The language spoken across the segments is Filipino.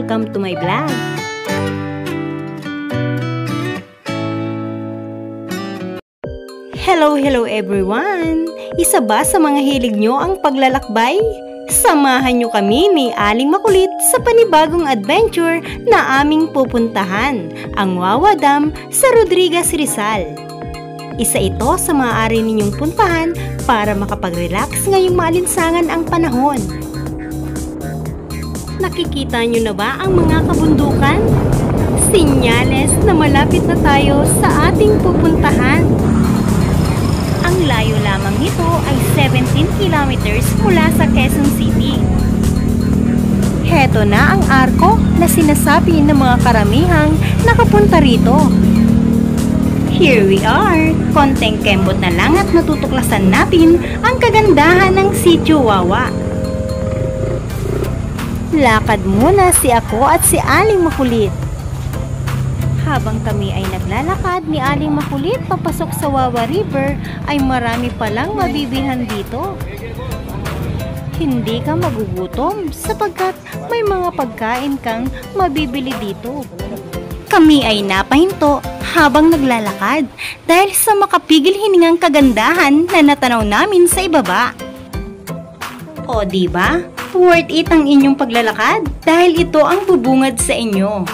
welcome to my vlog. Hello everyone! Isa ba sa mga hilig nyo ang paglalakbay? Samahan nyo kami ni Aling Makulit sa panibagong adventure na aming pupuntahan, ang Wawa Dam sa Rodriguez, Rizal. Isa ito sa maaari ninyong puntahan para makapag-relax ngayong maalinsangan ang panahon. Nakikita nyo na ba ang mga kabundukan? Sinyales na malapit na tayo sa ating pupuntahan. Ang layo lamang nito ay 17 kilometers mula sa Quezon City. Heto na ang arko na sinasabi ng mga karamihang nakapunta rito. Here we are! Konteng kembot na lang at matutuklasan natin ang kagandahan ng Sitio Wawa. Lakad muna si ako at si Aling Makulit. Habang kami ay naglalakad ni Aling Makulit papasok sa Wawa River, ay marami palang mabibilhan dito. Hindi ka magugutom sapagkat may mga pagkain kang mabibili dito. Kami ay napahinto habang naglalakad dahil sa makapigil hiningang kagandahan na natanaw namin sa ibaba. O diba? Worth it ang inyong paglalakad dahil ito ang bubungad sa inyo.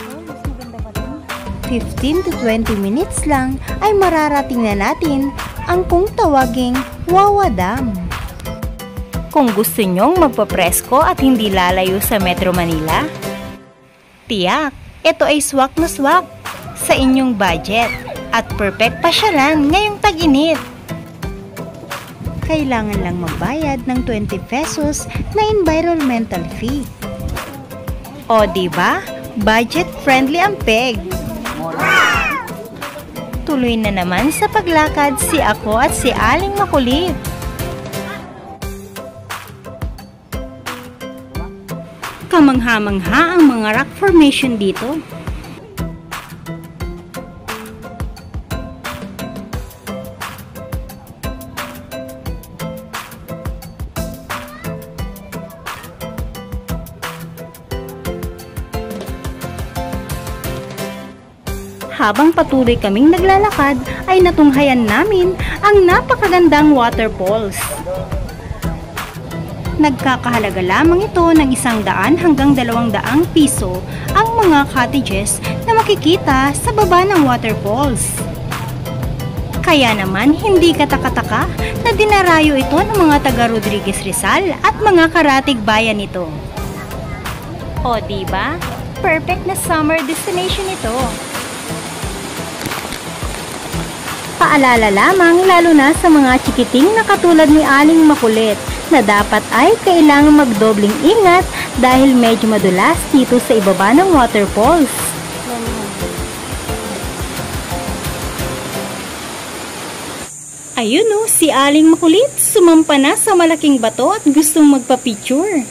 15 to 20 minutes lang ay mararating na natin ang kung tawaging Wawa Dam. Kung gusto nyong magpapresko at hindi lalayo sa Metro Manila, tiyak, ito ay swak na swak sa inyong budget at perfect pasyalan ngayong tag-init. Kailangan lang magbayad ng 20 pesos na environmental fee. O diba? Budget friendly ang peg. Tuloy na naman sa paglakad si ako at si Aling Makulit. Kamangha-mangha ang mga rock formation dito. Habang patuloy kaming naglalakad, ay natunghayan namin ang napakagandang waterfalls. Nagkakahalaga lamang ito ng 100 hanggang 200 piso ang mga cottages na makikita sa baba ng waterfalls. Kaya naman hindi kataka-taka na dinarayo ito ng mga taga Rodriguez Rizal at mga karatig bayan nito. O diba? Perfect na summer destination ito. Paalala lamang lalo na sa mga chikiting na katulad ni Aling Makulit na dapat ay kailangan magdobling ingat dahil medyo madulas dito sa ibaba ng waterfalls. Ayun o, si Aling Makulit sumampa na sa malaking bato at gustong magpa-picture.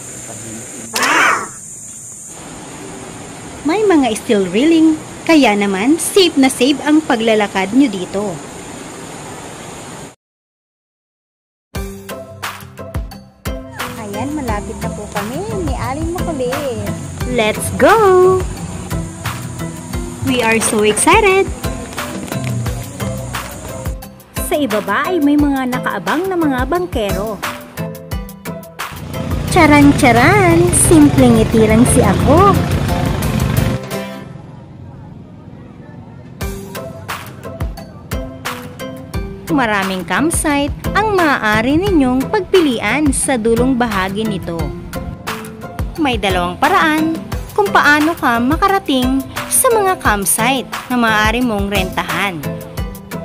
May mga still reeling, kaya naman safe na safe ang paglalakad nyo dito. Ayan, malapit na po kami ni Aling Makulit. Let's go! We are so excited! Sa ibaba ay may mga nakaabang na mga bangkero. Charan-charan! Simpleng ngiti lang si ako. Maraming campsite ang maaari ninyong pagpilian sa dulong bahagi nito. May dalawang paraan kung paano ka makarating sa mga campsite na maaari mong rentahan.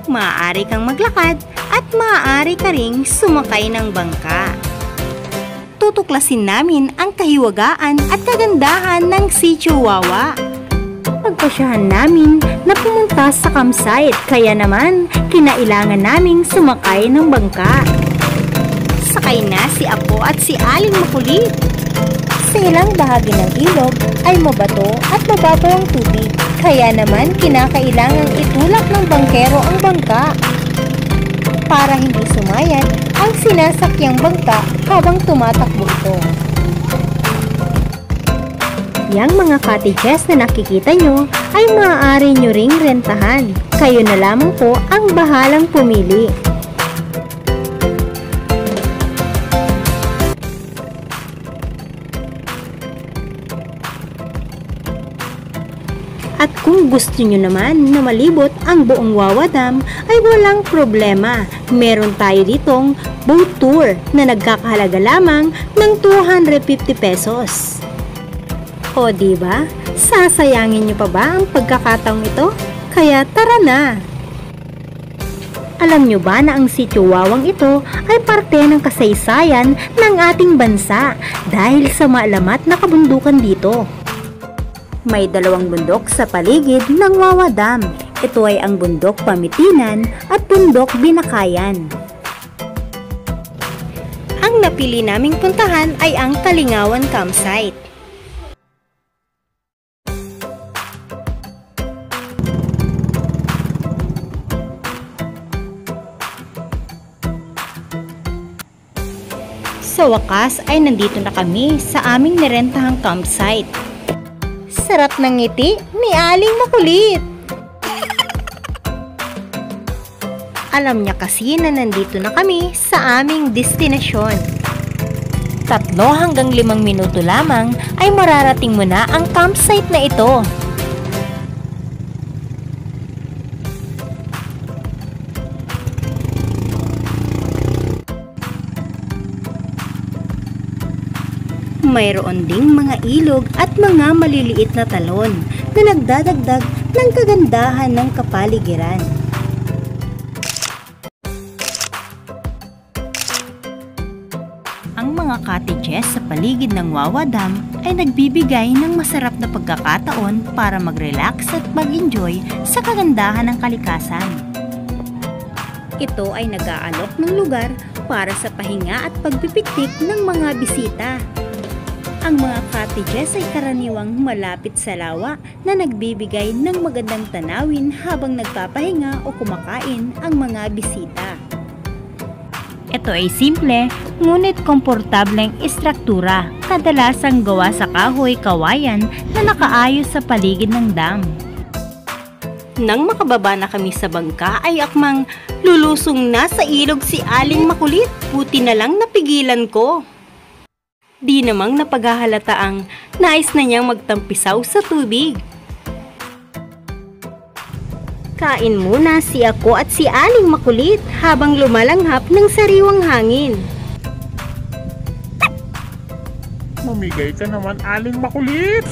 Maaari kang maglakad at maaari ka ring sumakay ng bangka. Tutuklasin namin ang kahiwagaan at kagandahan ng Sitio Wawa. Pagpasyahan namin na pumunta sa campsite, kaya naman kinailangan naming sumakay ng bangka. Sakay na si Apo at si Aling Makulit. Sa ilang bahagi ng ilog ay mabato at mababaw ang tubig, kaya naman kinakailangang itulak ng bangkero ang bangka para hindi sumayad ang sinasakyang bangka habang tumatakbo ito. Yang mga cottages na nakikita nyo ay maaari nyo ring rentahan. Kayo na lamang po ang bahalang pumili. At kung gusto nyo naman na malibot ang buong Wawa Dam ay walang problema. Meron tayo ditong boat tour na nagkakahalaga lamang ng 250 pesos. O diba? Sasayangin nyo pa ba ang pagkakataong ito? Kaya tara na! Alam nyo ba na ang sitio Wawang ito ay parte ng kasaysayan ng ating bansa dahil sa maalamat na kabundukan dito? May dalawang bundok sa paligid ng Wawa Dam. Ito ay ang Bundok Pamitinan at Bundok Binakayan. Ang napili naming puntahan ay ang Kalingawan Campsite. Sa wakas ay nandito na kami sa aming nirentahang campsite. Sarap ng ngiti ni Aling Makulit! Alam niya kasi na nandito na kami sa aming destinasyon. 3 hanggang 5 minuto lamang ay mararating mo na ang campsite na ito. Mayroon ding mga ilog at mga maliliit na talon na nagdadagdag ng kagandahan ng kapaligiran. Ang mga cottages sa paligid ng Wawa Dam ay nagbibigay ng masarap na pagkakataon para mag-relax at mag-enjoy sa kagandahan ng kalikasan. Ito ay nag-aalok ng lugar para sa pahinga at pagpipiknik ng mga bisita. Ang mga cottages ay karaniwang malapit sa lawa na nagbibigay ng magandang tanawin habang nagpapahinga o kumakain ang mga bisita. Ito ay simple, ngunit komportableng istruktura, kadalasang gawa sa kahoy kawayan na nakaayos sa paligid ng dam. Nang makababa na kami sa bangka ay akmang lulusong na sa ilog si Aling Makulit, buti na lang napigilan ko. Di namang napaghahalata ang nais na niyang magtampisaw sa tubig. Kain muna si ako at si Aling Makulit habang lumalanghap ng sariwang hangin. Mamigay ka naman, Aling Makulit!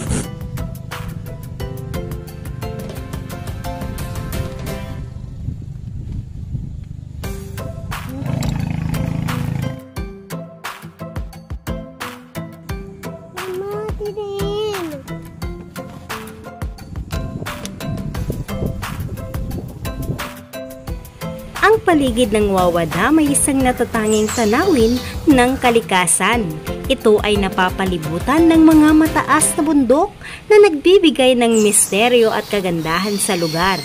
Ang paligid ng Wawa Dam ay isang natatanging tanawin ng kalikasan. Ito ay napapalibutan ng mga mataas na bundok na nagbibigay ng misteryo at kagandahan sa lugar.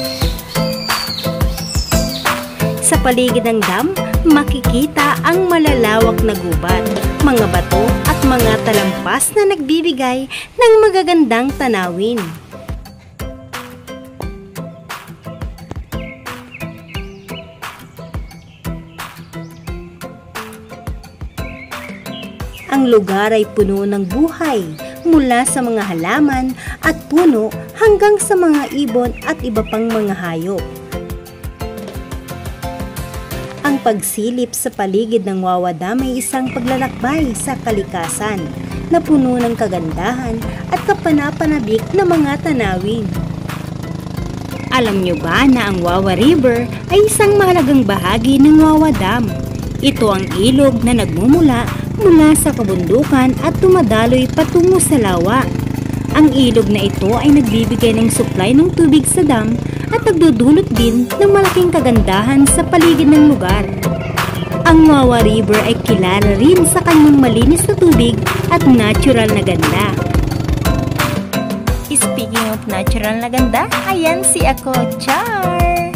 Sa paligid ng dam, makikita ang malalawak na gubat, mga bato at mga talampas na nagbibigay ng magagandang tanawin. Ang lugar ay puno ng buhay, mula sa mga halaman at puno hanggang sa mga ibon at iba pang mga hayop. Ang pagsilip sa paligid ng Wawa Dam ay isang paglalakbay sa kalikasan na puno ng kagandahan at kapanapanabik na mga tanawin. Alam nyo ba na ang Wawa River ay isang mahalagang bahagi ng Wawa Dam? Ito ang ilog na nagmumula mula sa kabundukan at tumadaloy patungo sa lawa. Ang ilog na ito ay nagbibigay ng supply ng tubig sa dam at nagdudulot din ng malaking kagandahan sa paligid ng lugar. Ang Wawa River ay kilala rin sa kanyang malinis na tubig at natural na ganda. Speaking of natural na ganda, ayan si ako, Char!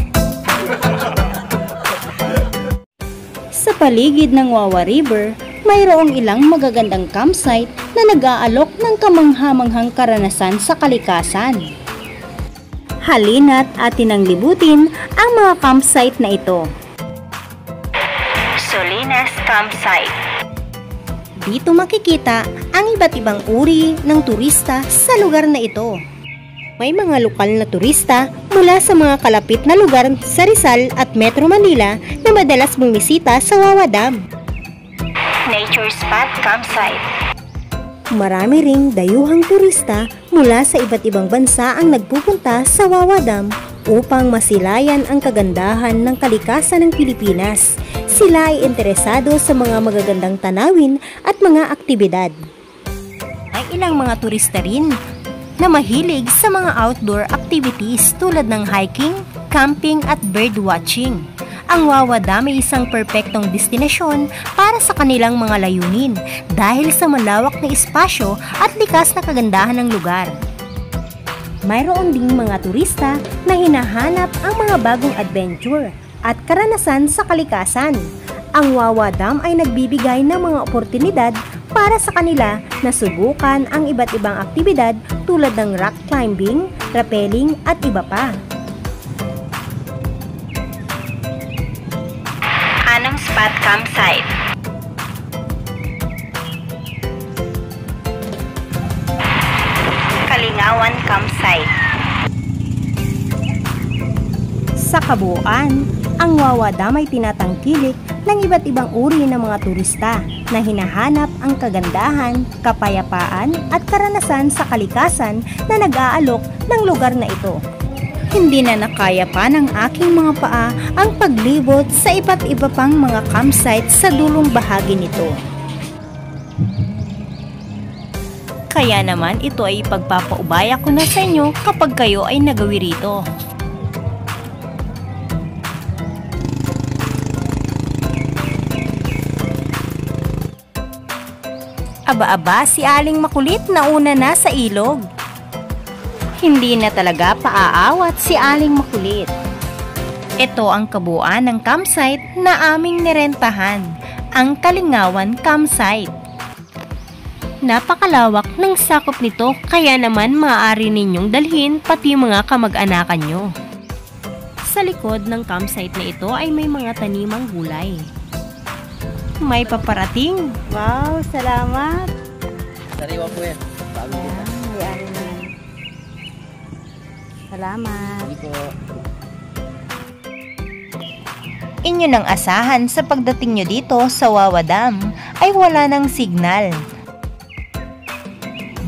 Sa paligid ng Wawa River, mayroong ilang magagandang campsite na nag-aalok ng kamangha-manghang karanasan sa kalikasan. Halina't atin ang libutin ang mga campsite na ito. Solinas Campsite. Dito makikita ang iba't ibang uri ng turista sa lugar na ito. May mga lokal na turista mula sa mga kalapit na lugar sa Rizal at Metro Manila na madalas bumisita sa Wawa Dam. Nature Spot Campsite. Marami ring dayuhang turista mula sa iba't ibang bansa ang nagpupunta sa Wawa Dam upang masilayan ang kagandahan ng kalikasan ng Pilipinas. Sila ay interesado sa mga magagandang tanawin at mga aktibidad. Ay ilang mga turista rin na mahilig sa mga outdoor activities tulad ng hiking, camping at birdwatching. Ang Wawa Dam ay isang perpektong destinasyon para sa kanilang mga layunin dahil sa malawak na espasyo at likas na kagandahan ng lugar. Mayroon ding mga turista na hinahanap ang mga bagong adventure at karanasan sa kalikasan. Ang Wawa Dam ay nagbibigay ng mga oportunidad para sa kanila na subukan ang iba't ibang aktibidad tulad ng rock climbing, rappelling at iba pa. Anong Spot Campsite. Kalingawan Campsite. Sa kabuuan, ang Wawa Dam ay tinatangkilik ng iba't ibang uri ng mga turista na hinahanap ang kagandahan, kapayapaan at karanasan sa kalikasan na nag-aalok ng lugar na ito. Hindi na nakaya pa ng aking mga paa ang paglibot sa iba't iba pang mga campsite sa dulong bahagi nito. Kaya naman ito ay ipagpapaubaya ko na sa inyo kapag kayo ay nagawi rito. Aba-aba, si Aling Makulit nauna na sa ilog. Hindi na talaga paaawat si Aling Makulit. Ito ang kabuuan ng campsite na aming nirentahan, ang Kalingawan Campsite. Napakalawak ng sakop nito kaya naman maaari ninyong dalhin pati mga kamag-anakan nyo. Sa likod ng campsite na ito ay may mga tanimang gulay. May paparating. Wow, salamat. Sariwa po yan. Salamat. Hindi po. Inyo nang asahan sa pagdating nyo dito sa Wawa Dam ay wala ng signal.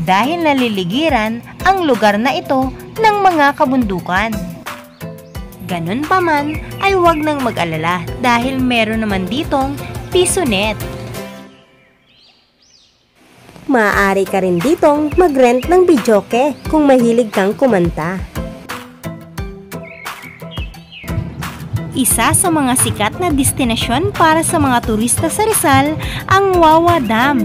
Dahil naliligiran ang lugar na ito ng mga kabundukan. Ganun pa man ay huwag nang mag-alala dahil meron naman ditong PisoNet. Maaari ka rin ditong mag-rent ng videoke kung mahilig kang kumanta. Isa sa mga sikat na destinasyon para sa mga turista sa Rizal ang Wawa Dam.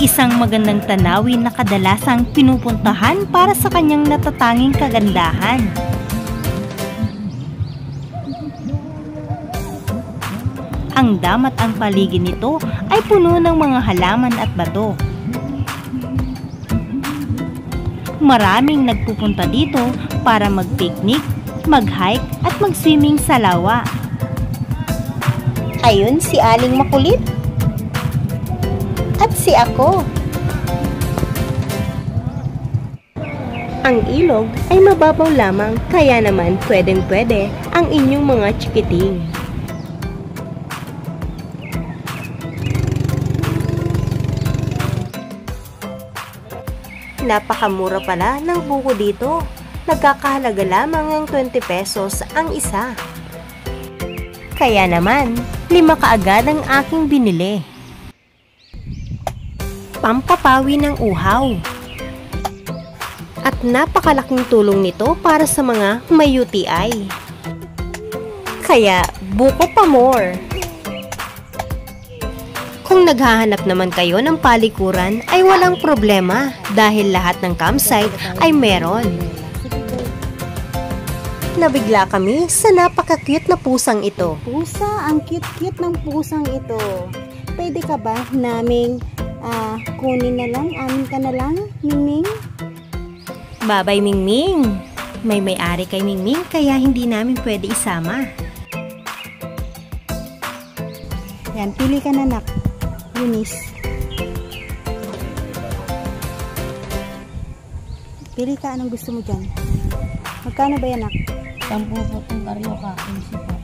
Isang magandang tanawin na kadalasang pinupuntahan para sa kanyang natatanging kagandahan. Ang dam at ang paligid nito ay puno ng mga halaman at bato. Maraming nagpupunta dito para mag-picnic, mag-hike at mag-swimming sa lawa. Ayun si Aling Makulit. At si ako. Ang ilog ay mababaw lamang kaya naman pwedeng-pwede ang inyong mga chikiting. Napakamura pala ng buko dito. Nagkakahalaga lamang ng 20 pesos ang isa. Kaya naman, 5 kaagad ang aking binili. Pampapawi ng uhaw. At napakalaking tulong nito para sa mga may UTI. Kaya, buko pa more. Kung naghahanap naman kayo ng palikuran ay walang problema dahil lahat ng campsite ay meron. Nabigla kami sa napaka-cute na pusang ito. Pusa, ang cute-cute ng pusang ito. pwede ka ba naming kunin na lang, amin ka na lang, Mingming? Babay, Mingming. May-ari kay Mingming, kaya hindi namin pwede isama. Yan, pili ka na, nak. Eunice. Pili ka, anong gusto mo dyan? Magkano ba yan, nak? 10 po itong karyoka. 15 po.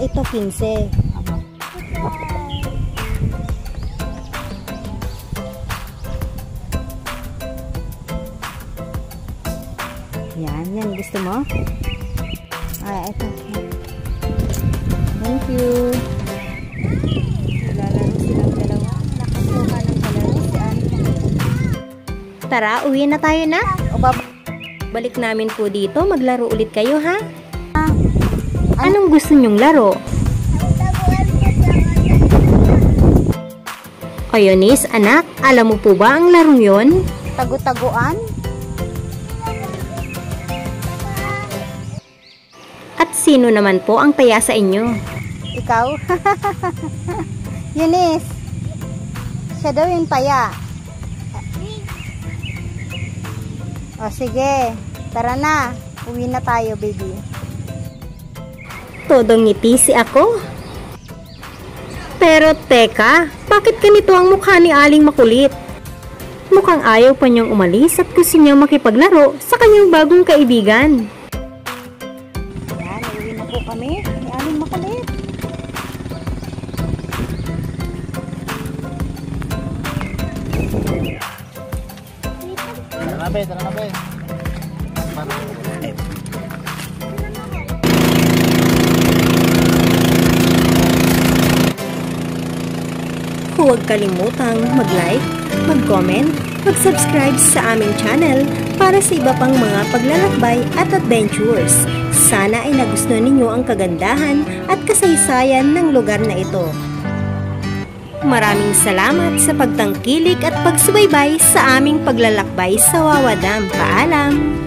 Ito 15. Yan, gusto mo? Ito. Thank you. Lalaro silang dalawa. Nakasuka ng palaruan. Tara, uwi na tayo na. Balik namin po dito. Maglaro ulit kayo, ha? Anong gusto nyong laro? O Eunice, anak, alam mo po ba ang larong yon? Tagu-taguan? At sino naman po ang taya sa inyo? Ikaw? Eunice, siya daw yung taya. O sige, tara na. Uwi na tayo, baby. Todong ngiti si ako. Pero teka, bakit ganito ang mukha ni Aling Makulit? Mukhang ayaw pa niyang umalis at gusto niyang makipaglaro sa kanyang bagong kaibigan. Yan, uwi na po kami ni Aling Makulit. Tara na, be. Tara na, be. Huwag kalimutang mag-like, mag-comment, mag-subscribe sa aming channel para sa iba pang mga paglalakbay at adventures. Sana ay nagustuhan ninyo ang kagandahan at kasaysayan ng lugar na ito. Maraming salamat sa pagtangkilik at pagsubaybay sa aming paglalakbay sa Wawa Dam. Paalam!